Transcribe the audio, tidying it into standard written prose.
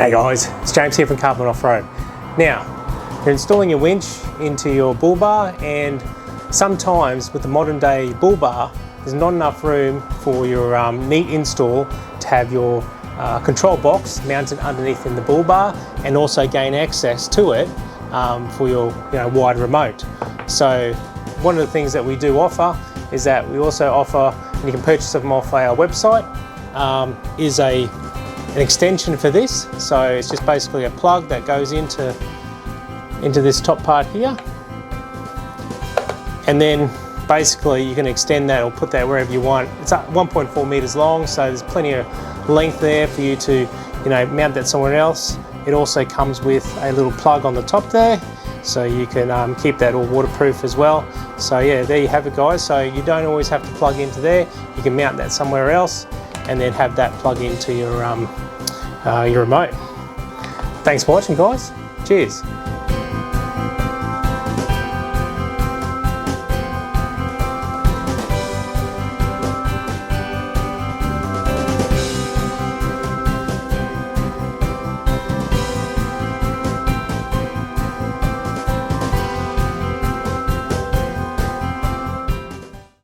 G'day guys, it's James here from Carbon-Off-Road. Now, you're installing your winch into your bull bar, and sometimes with the modern day bull bar, there's not enough room for your neat install to have your control box mounted underneath in the bull bar and also gain access to it for your wide remote. So one of the things that we do offer is that we also offer, and you can purchase them off our website, is an extension for this. So it's just basically a plug that goes into this top part here, and then basically you can extend that or put that wherever you want. It's 1.4 meters long, so there's plenty of length there for you to mount that somewhere else. It also comes with a little plug on the top there, so you can keep that all waterproof as well. So yeah, there you have it guys. So you don't always have to plug into there, you can mount that somewhere else and then have that plug into your remote. Thanks for watching guys, cheers.